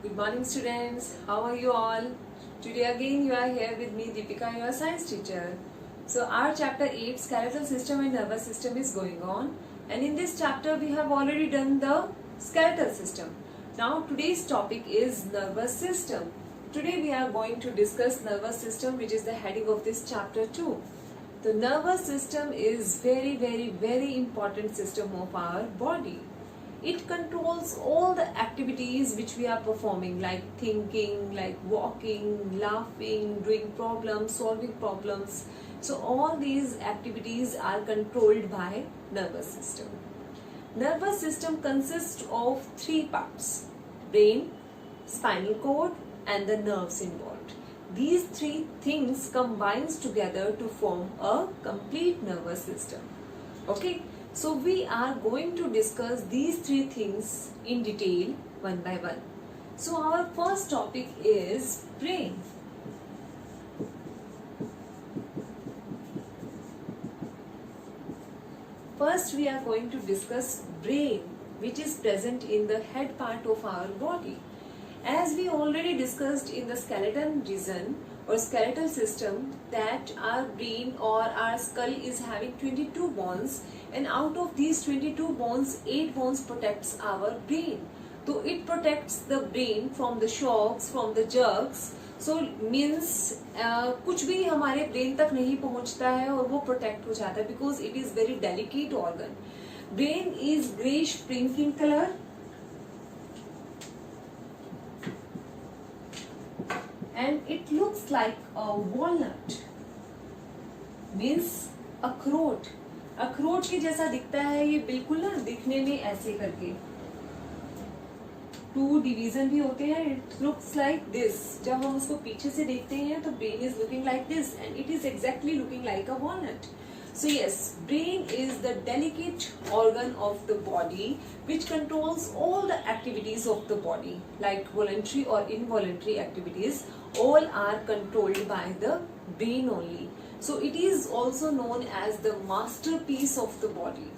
Good morning students, how are you all? Today again you are here with me Deepika, your science teacher. So our chapter 8 skeletal system and nervous system is going on, and in this chapter we have already done the skeletal system. Now today's topic is nervous system. Today we are going to discuss nervous system, which is the heading of this chapter 2. The nervous system is very important system of our body. It controls all the activities which we are performing, like thinking, like walking, laughing, doing problems, solving problems. So all these activities are controlled by nervous system. Nervous system consists of 3 parts: brain, spinal cord and the nerves involved. These 3 things combines together to form a complete nervous system. Okay. So we are going to discuss these 3 things in detail one by one. So our first topic is brain. First we are going to discuss brain, which is present in the head part of our body. As we already discussed in the skeleton region or skeletal system, that our brain or our skull is having 22 bones, and out of these 22 bones 8 bones protects our brain. So it protects the brain from the shocks, from the jerks. So means कुछ भी हमारे brain तक नहीं पहुंचता है और वो protect हो जाता है, because it is very delicate organ. Brain is greyish pink in color. And it looks like a walnut, means अखरोट. अखरोट के जैसा दिखता है ये, बिल्कुल ना दिखने में ऐसे करके. 2 डिवीजन भी होते हैं. It looks like this. जब हम उसको पीछे से देखते हैं तो brain is looking like this, and it is exactly looking like a walnut. So yes, brain is the delicate organ of the body which controls all the activities of the body, like voluntary or involuntary activities. All are controlled by the brain only. So it is also known as the masterpiece of the body.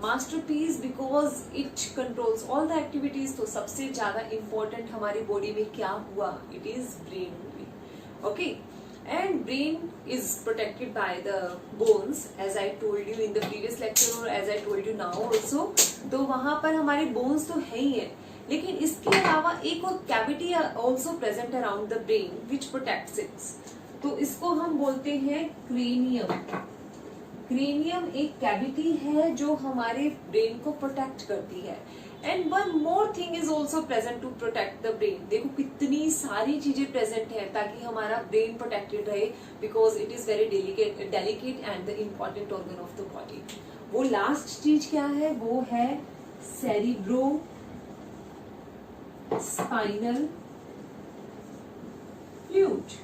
Masterpiece because it controls all the activities. तो सबसे ज़्यादा important हमारी body में क्या हुआ? It is brain only. Okay. And brain is protected by the bones, as I told you in the previous lecture or as I told you now also. तो वहाँ पर हमारे bones तो है ही है, लेकिन इसके अलावा एक और cavity also present around the brain which protects it. तो इसको हम बोलते हैं cranium. Cranium एक cavity है जो हमारे brain को protect करती है. And one more thing is also present to protect the brain. देखो कितनी सारी चीजें present है ताकि हमारा brain protected रहे, because it is very delicate and the important organ of the body. वो last चीज क्या है? वो है cerebro spinal fluid.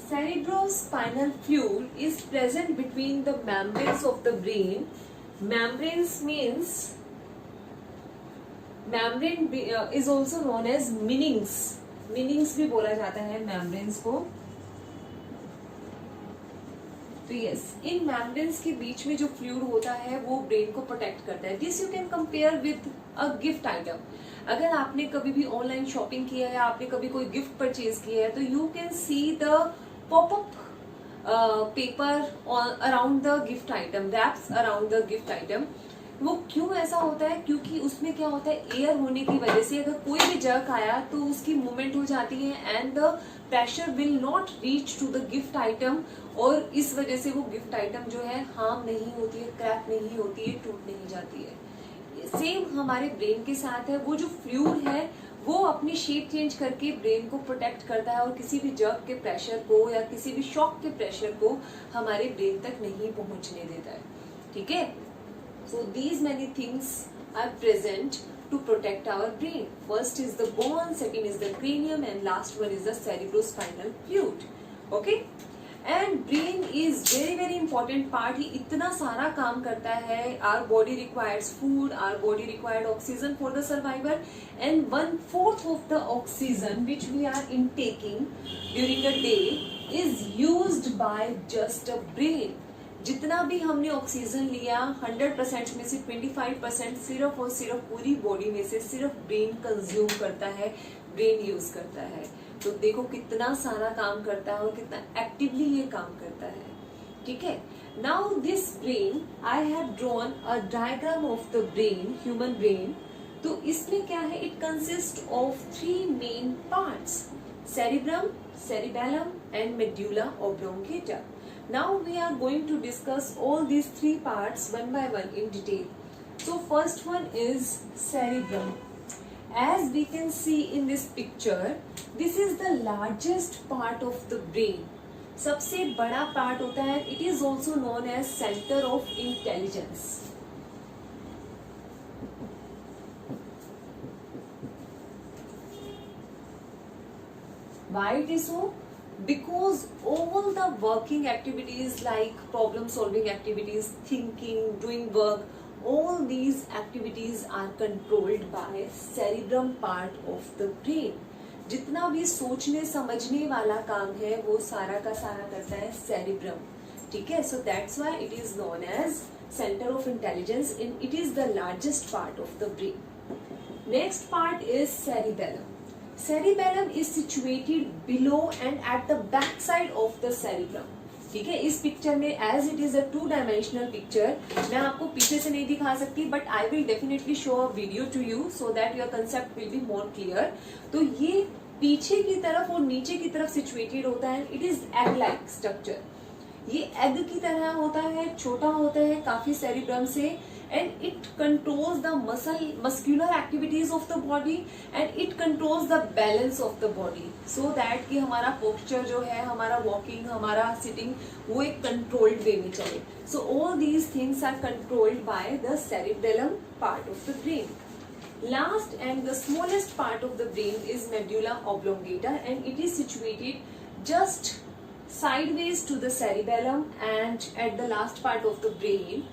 Cerebrospinal fluid is present between the membranes of the brain. Membranes means membrane is also known as meninges. meninges भी बोला जाता है membranes को. तो yes, इन membranes के बीच में जो fluid होता है वो brain को protect करता है. This you can compare with a gift item. अगर आपने कभी भी ऑनलाइन शॉपिंग किया है या आपने कभी कोई गिफ्ट परचेज किया है, तो you can see the pop-up paper around the gift item, wraps around the gift item. वो क्यों ऐसा होता है? क्योंकि उसमें क्या होता है, एयर होने की वजह से अगर कोई भी जर्क आया तो उसकी मूवमेंट हो जाती है and the pressure will not reach to the gift item, और इस वजह से वो गिफ्ट आइटम जो है हार्म नहीं होती है, क्रैक नहीं होती है, टूट नहीं जाती है. सेम हमारे ब्रेन के साथ है. वो जो फ्लूइड है वो अपनी शेप चेंज करके ब्रेन को प्रोटेक्ट करता है और किसी भी जर्क के प्रेशर को या किसी भी शॉक के प्रेशर को हमारे ब्रेन तक नहीं पहुंचने देता है. ठीक है. So these many things are present to protect our brain. First is the bone, second is the cranium, and last one is the cerebrospinal fluid. Okay. And brain is very important part. ही इतना सारा काम करता है. Our body requires food, our body required oxygen for the survival, and 1/4 of the oxygen which we are intaking during a day is used by just a brain. जितना भी हमने oxygen लिया 100% में से 25% सिर्फ और सिर्फ पूरी बॉडी में से सिर्फ ब्रेन कंज्यूम करता है, ब्रेन यूज करता है। तो देखो कितना सारा काम करता है और कितना एक्टिवली ये काम करता है। ठीक है, now this brain I have drawn a diagram of the brain, human brain. तो इसमें क्या है, it consist of 3 main parts, cerebrum, cerebellum and medulla oblongata. Now we are going to discuss all these 3 parts one by one in detail. So first one is cerebrum. As we can see in this picture, this is the largest part of the brain. सबसे बड़ा part होता है, it is also known as center of intelligence. Why it is so? Because all the working activities like problem solving activities, thinking, doing work, all these activities are controlled by cerebrum part of the brain. जितना भी सोचने समझने वाला काम है वो सारा का सारा करता है cerebrum. ठीक है, so that's why it is known as center of intelligence and it is the largest part of the brain. Next part is cerebellum. Cerebellum is situated below and at the back side of the cerebrum. ठीक है, इस picture में as it is a 2-dimensional picture, मैं आपको पीछे से नहीं दिखा सकती, but I will definitely show a video to you so that your concept will be more clear. तो ये पीछे की तरफ और नीचे की तरफ situated होता है, it is egg-like structure. ये एग की तरह होता है, छोटा होता है काफी सेरिब्रम से, and it controls the muscular activities of the body and it controls the balance of the body, so that कि हमारा posture जो है, हमारा walking, हमारा sitting, वो एक controlled way में चले. So all these things are controlled by the cerebellum part of the brain. Last and the smallest part of the brain is medulla oblongata and it is situated just sideways to the cerebellum and at the last part of the brain,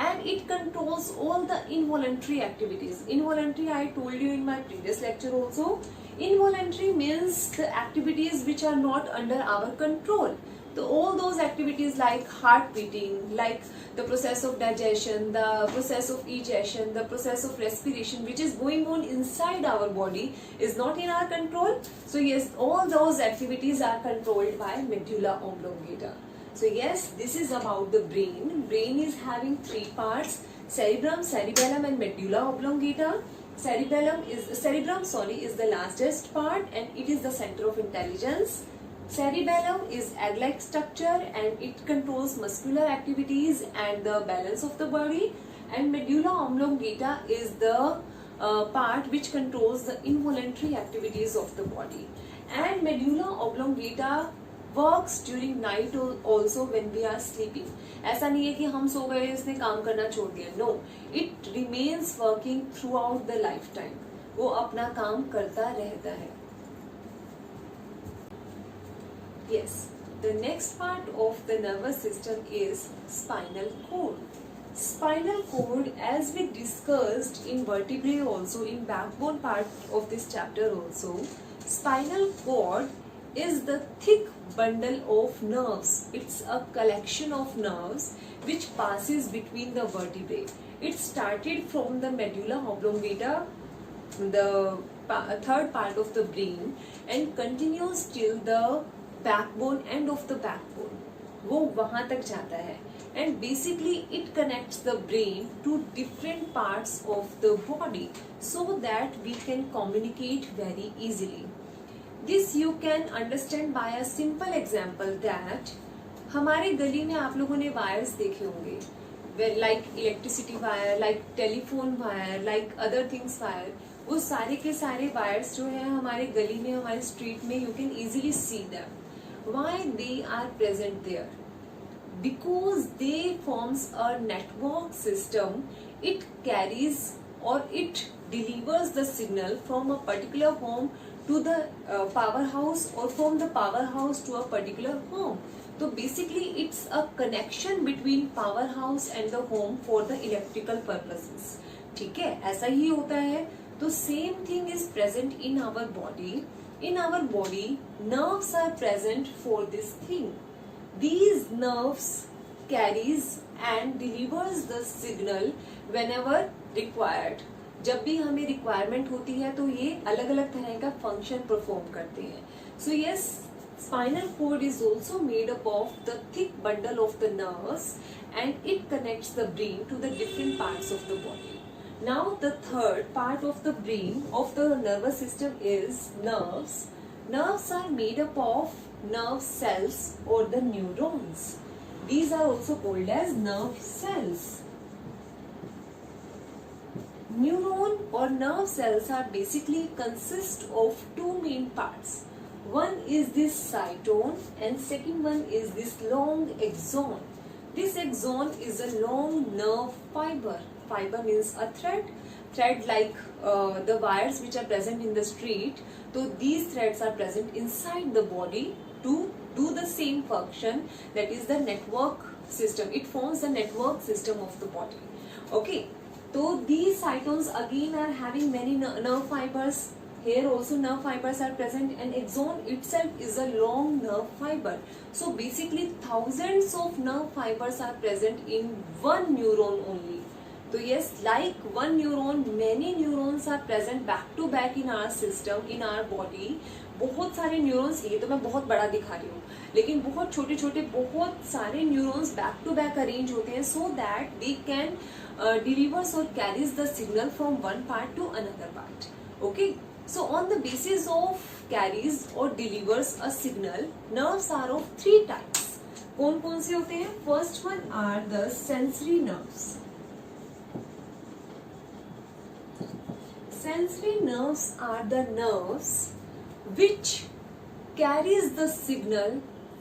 and it controls all the involuntary activities. Involuntary, I told you in my previous lecture also. Involuntary means the activities which are not under our control. So all those activities like heart beating, like the process of digestion, the process of egestion, the process of respiration which is going on inside our body is not in our control. So yes, all those activities are controlled by medulla oblongata. So yes, this is about the brain. Brain is having 3 parts: cerebrum, cerebellum and medulla oblongata. Cerebrum is the largest part and it is the center of intelligence. Cerebellum is egg-like structure and it controls muscular activities and the balance of the body, and medulla oblongata is the part which controls the involuntary activities of the body. And medulla oblongata works during night also when we are sleeping. ऐसा नहीं है कि हम सो गए इसने काम करना छोड़ दिया. No, it remains working throughout the lifetime. वो अपना काम करता रहता है. Yes, the next part of the nervous system is spinal cord. Spinal cord, as we discussed in vertebrae also, in backbone part of this chapter also, spinal cord is the thick bundle of nerves. It's a collection of nerves which passes between the vertebrae. It started from the medulla oblongata, the third part of the brain, and continues till the backbone, end of the backbone. वो वहां तक जाता है, and basically it connects the brain to different parts of the body so that we can communicate very easily. This you can understand by a simple example that हमारे गली में आप लोगों ने वायर्स देखे होंगे, like electricity wire, like telephone wire, like other things wire. वो सारे के सारे वायर्स जो है हमारे गली में, हमारे स्ट्रीट में, you can easily see them. Why they are present there? Because they forms a network system. It carries or it delivers the signal from a particular home to the powerhouse or from the powerhouse to a particular home. So basically it's a connection between powerhouse and the home for the electrical purposes. ठीक है, ऐसा ही होता है. तो same thing is present in our body. In our body, nerves are present for this thing. These nerves carries and delivers the signal whenever required. जब भी हमें requirement होती है तो ये अलग अलग तरह का फंक्शन परफॉर्म करते हैं. So yes, spinal cord is also made up of the thick bundle of the nerves and it connects the brain to the different parts of the body. Now the third part of the brain of the nervous system is nerves. Nerves are made up of nerve cells or the neurons. These are also called as nerve cells. Neuron or nerve cells are basically consist of two main parts. One is this cytone and second one is this long axon. This axon is a long nerve fiber. Fiber means a thread. Thread like the wires which are present in the street. So these threads are present inside the body to do the same function, that is the network system. It forms the network system of the body. Okay. So these cytones again are having many nerve fibers. Here also nerve fibers are present and axon itself is a long nerve fiber. So basically thousands of nerve fibers are present in one neuron only. So yes, like one neuron, many neurons are present back to back in our system, in our body. बहुत सारे neurons, ये तो मैं बहुत बड़ा दिखा रही हूँ, लेकिन बहुत छोटे छोटे बहुत सारे neurons back to back arrange होते हैं so that they can delivers or carries the signal from one part to another part. Okay. So on the basis of carries or delivers a signal, nerves are of three types. कौन कौन से होते हैं? First one are the sensory nerves. Sensory nerves are the nerves which carries the signal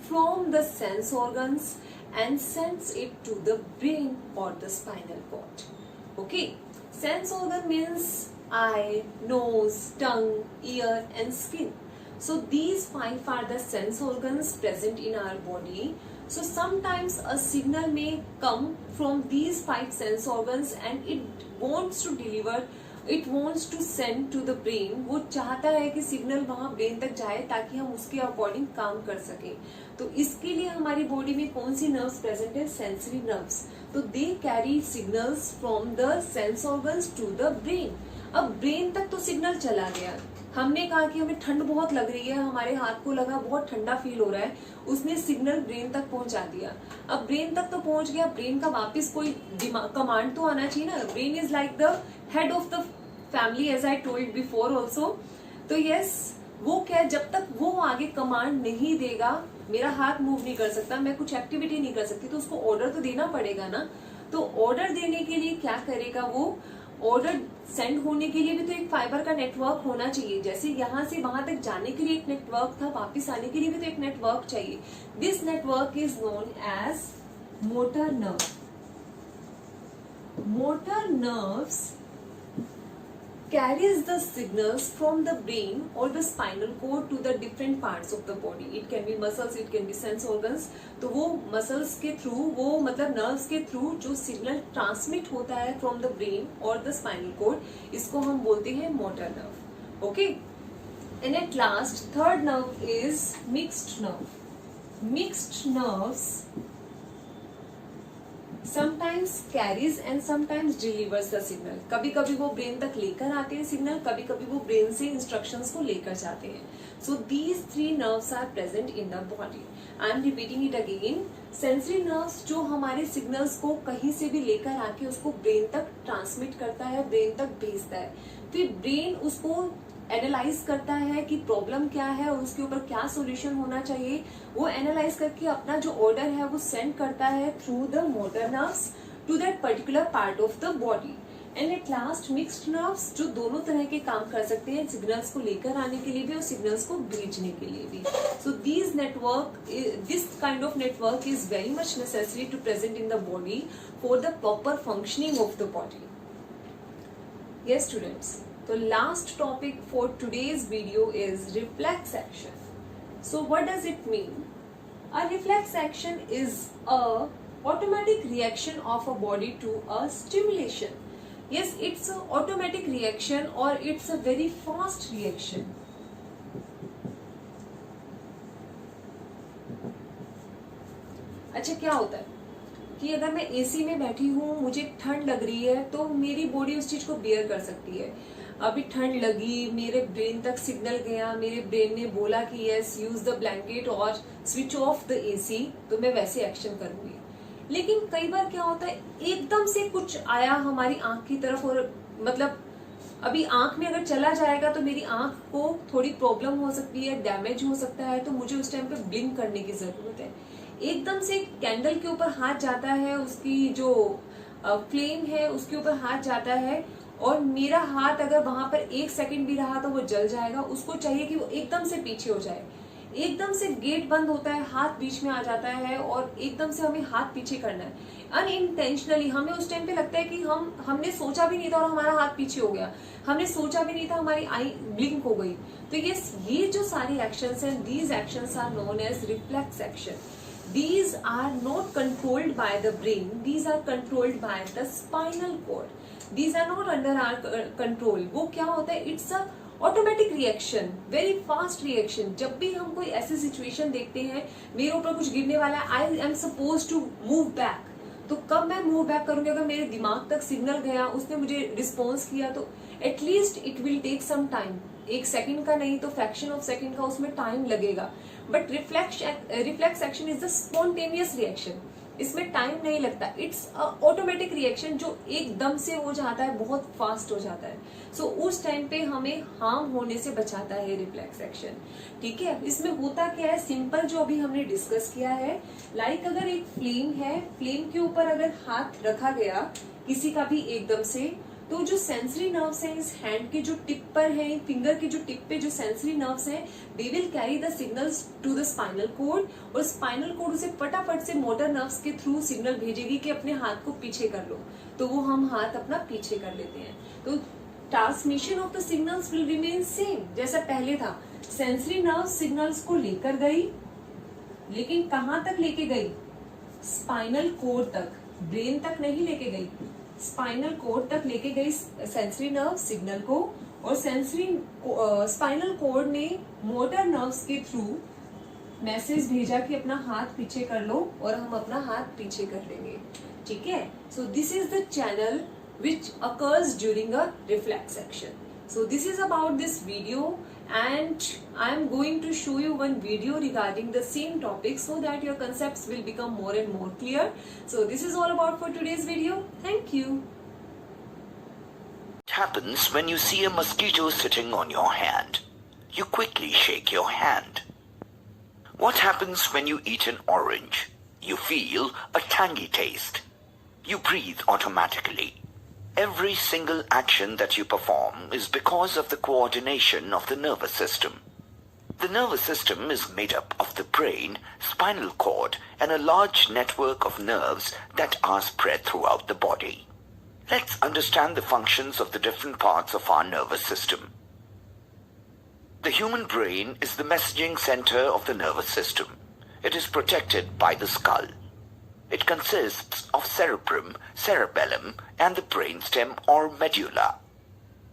from the sense organs and sends it to the brain or the spinal cord. Okay, sense organ means eye, nose, tongue, ear and skin. So these five are the sense organs present in our body. So sometimes a signal may come from these five sense organs and it wants to deliver, it wants to send to the brain. वो चाहता है कि signal वहाँ brain तक जाए ताकि हम उसके अकॉर्डिंग काम कर सकें. तो इसके लिए हमारी बॉडी में कौन सी नर्व्स प्रेजेंट है? Sensory nerves. तो they carry signals from the sense organs to the brain. अब ब्रेन तक तो सिग्नल चला गया, हमने कहा कि हमें ठंड बहुत लग रही है, हमारे हाथ को लगा बहुत ठंडा फील हो रहा है, उसने सिग्नल ब्रेन तक पहुंचा दिया. अब ब्रेन तक तो पहुंच गया, ब्रेन का वापस कोई कमांड तो आना चाहिए ना. Brain is like the head of the family as I told before also. तो यस, वो क्या, जब तक वो आगे कमांड नहीं देगा, मेरा हाथ मूव नहीं कर सकता, मैं कुछ एक्टिविटी नहीं कर सकती, तो उसको ऑर्डर तो देना पड़ेगा ना. तो ऑर्डर देने के लिए क्या करेगा वो? ऑर्डर सेंड होने के लिए भी तो एक फाइबर का नेटवर्क होना चाहिए. जैसे यहाँ से वहां तक जाने के लिए एक नेटवर्क था, वापस आने के लिए भी तो एक नेटवर्क चाहिए. This network is known as motor nerve. Motor nerves carries the signals from the brain or the spinal cord to the different parts of the body. It can be muscles, it can be sense organs. तो वो muscles के through, वो मतलब nerves के through जो signal transmit होता है from the brain or the spinal cord, इसको हम बोलते हैं motor nerve. Okay? And at last, third nerve is mixed nerve. Mixed nerves sometimes carries and sometimes delivers the signal. कभी कभी वो ब्रेन तक लेकर आते हैं सिग्नल, कभी कभी वो ब्रेन से इंस्ट्रक्शंस को लेकर जाते हैं. So these three nerves are present in the body. I am repeating it again. Sensory nerves जो हमारे सिग्नल्स को कहीं से भी लेकर आके उसको ब्रेन तक ट्रांसमिट करता है, ब्रेन तक भेजता है. फिर ब्रेन उसको एनालाइज करता है कि प्रॉब्लम क्या है और उसके ऊपर क्या सॉल्यूशन होना चाहिए. वो एनालाइज करके अपना जो ऑर्डर है वो सेंड करता है through the motor nerves to that particular part of the body. And at last mixed nerves जो दोनों तरह के काम कर सकते हैं, सिग्नल्स को लेकर आने के लिए भी और सिग्नल्स को भेजने के लिए भी. So this network, this kind of network is very much necessary to present in the body for the proper functioning of the body. Yes students, so last topic for today's video is reflex action. So what does it mean? A reflex action is a automatic reaction of a body to a stimulation. Yes, it's a automatic reaction or it's a very fast reaction. अच्छा, क्या होता है? कि अगर मैं AC में बैठी हूँ, मुझे ठंड लग रही है, तो मेरी बॉडी उस चीज को बियर कर सकती है। अभी ठंड लगी, मेरे ब्रेन तक सिग्नल गया, मेरे ब्रेन ने बोला कि यस यूज द ब्लैंकेट और स्विच ऑफ द एसी, तो मैं वैसे एक्शन करूंगी। लेकिन कई बार क्या होता है, एकदम से कुछ आया हमारी आंख की तरफ, और मतलब अभी आंख में अगर चला जाएगा तो मेरी आंख को थोड़ी प्रॉब्लम हो सकती है, डैमेज हो सकता है, तो मुझे उस टाइम पे ब्लिंक करने की जरूरत है। एकदम से कैंडल के ऊपर हाथ जाता है, उसकी जो फ्लेम है उसके ऊपर हाथ जाता है, और मेरा हाथ अगर वहां पर 1 सेकंड भी रहा तो वो जल जाएगा। उसको चाहिए कि वो एकदम से पीछे हो जाए। एकदम से गेट बंद होता है, हाथ बीच में आ जाता है, और एकदम से हमें हाथ पीछे करना है अनइंटेंशनली। हमें उस टाइम पे लगता है कि हमने सोचा भी नहीं था और हमारा हाथ पीछे हो गया, हमने सोचा भी नहीं था, हमारी आई ब्लिंक हो गई। तो ये जो सारी एक्शंस हैं, these actions are known as reflex action. These are not controlled by the brain, these are controlled by the spinal cord. These are not under our control. वो क्या होता है, it's a automatic reaction, very fast reaction. जब भी हम कोई ऐसी situation देखते हैं, मेरे ऊपर कुछ गिरने वाला है, I am suppose to move back, तो कब मैं मूव बैक करूंगी? अगर मेरे दिमाग तक सिग्नल गया, उसने मुझे रिस्पॉन्स किया, तो at least it will take some time. 1 second का नहीं तो फ्रैक्शन ऑफ सेकंड का उसमें टाइम लगेगा। But reflex action is the spontaneous reaction, इसमें टाइम नहीं लगता। इट्स ऑटोमेटिक रिएक्शन जो एकदम से हो जाता है, बहुत फास्ट हो जाता है। सो उस टाइम पे हमें हार्म होने से बचाता है रिफ्लेक्स एक्शन। ठीक है, इसमें होता क्या है, सिंपल जो अभी हमने डिस्कस किया है, लाइक अगर एक फ्लेम है, फ्लेम के ऊपर अगर हाथ रखा गया किसी का भी एकदम से, तो जो सेंसरी नर्व्स हैं इस हैंड के जो टिप पर है, फिंगर के जो टिप पे जो सेंसरी नर्व्स हैं, they will carry the signals to the spinal cord, और स्पाइनल कोड उसे फटाफट से मोटर नर्व्स के थ्रू सिग्नल भेजेगी कि अपने हाथ को पीछे कर लो, तो वो हम हाथ अपना पीछे कर लेते हैं। तो transmission of the signals will remain same जैसा पहले था। सेंसरी नर्व सिग्नल्स को लेकर गई, लेकिन कहां तक लेके गई? स्पाइनल कोड तक, ब्रेन तक नहीं लेके गई, स्पाइनल कोड तक लेके गई सेंसरी नर्व सिग्नल को, और स्पाइनल कोड ने मोटर नर्व्स के थ्रू मैसेज भेजा कि अपना हाथ पीछे कर लो, और हम अपना हाथ पीछे कर लेंगे। ठीक है, so this is the channel which occurs during a reflex action. So this is about this video, and I am going to show you one video regarding the same topic so that your concepts will become more and more clear. So this is all about for today's video. Thank you. What happens when you see a mosquito sitting on your hand? You quickly shake your hand. What happens when you eat an orange? You feel a tangy taste. You breathe automatically. Every single action that you perform is because of the coordination of the nervous system. The nervous system is made up of the brain, spinal cord, and a large network of nerves that are spread throughout the body. Let's understand the functions of the different parts of our nervous system. The human brain is the messaging center of the nervous system. It is protected by the skull. It consists of cerebrum, cerebellum, and the brainstem or medulla.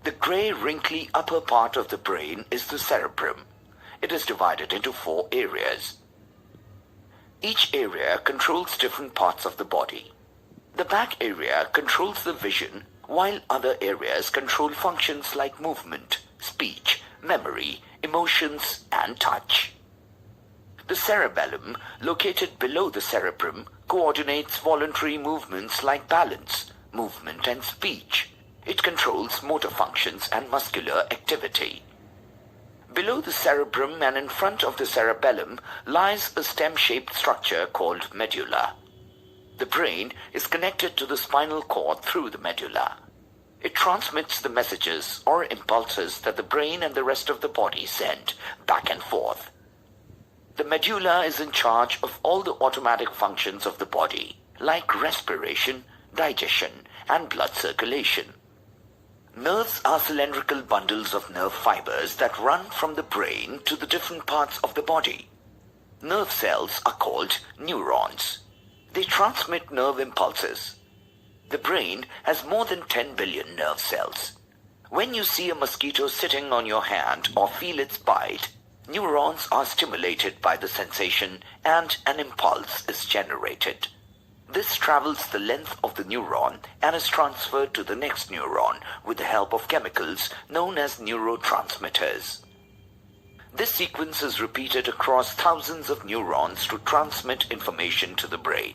The grey, wrinkly upper part of the brain is the cerebrum. It is divided into 4 areas. Each area controls different parts of the body. The back area controls the vision, while other areas control functions like movement, speech, memory, emotions, and touch. The cerebellum, located below the cerebrum, coordinates voluntary movements like balance, movement, and speech. It controls motor functions and muscular activity. Below the cerebrum and in front of the cerebellum lies a stem-shaped structure called medulla. The brain is connected to the spinal cord through the medulla. It transmits the messages or impulses that the brain and the rest of the body send back and forth. The medulla is in charge of all the automatic functions of the body, like respiration, digestion, and blood circulation. Nerves are cylindrical bundles of nerve fibers that run from the brain to the different parts of the body. Nerve cells are called neurons. They transmit nerve impulses. The brain has more than 10 billion nerve cells. When you see a mosquito sitting on your hand or feel its bite, neurons are stimulated by the sensation and an impulse is generated. This travels the length of the neuron and is transferred to the next neuron with the help of chemicals known as neurotransmitters. This sequence is repeated across thousands of neurons to transmit information to the brain.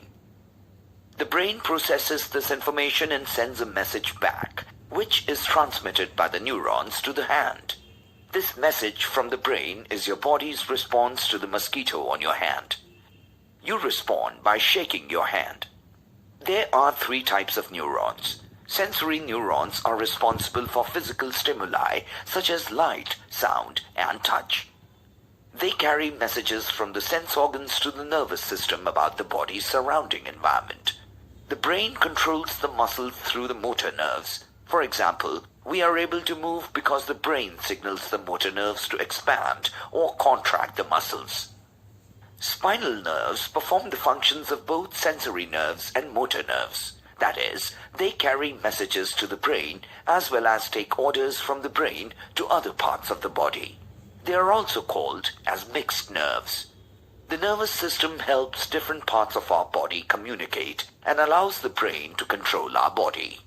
The brain processes this information and sends a message back, which is transmitted by the neurons to the hand. This message from the brain is your body's response to the mosquito on your hand. You respond by shaking your hand. There are 3 types of neurons. Sensory neurons are responsible for physical stimuli such as light, sound, and touch. They carry messages from the sense organs to the nervous system about the body's surrounding environment. The brain controls the muscles through the motor nerves. For example, we are able to move because the brain signals the motor nerves to expand or contract the muscles. Spinal nerves perform the functions of both sensory nerves and motor nerves. That is, they carry messages to the brain as well as take orders from the brain to other parts of the body. They are also called as mixed nerves. The nervous system helps different parts of our body communicate and allows the brain to control our body.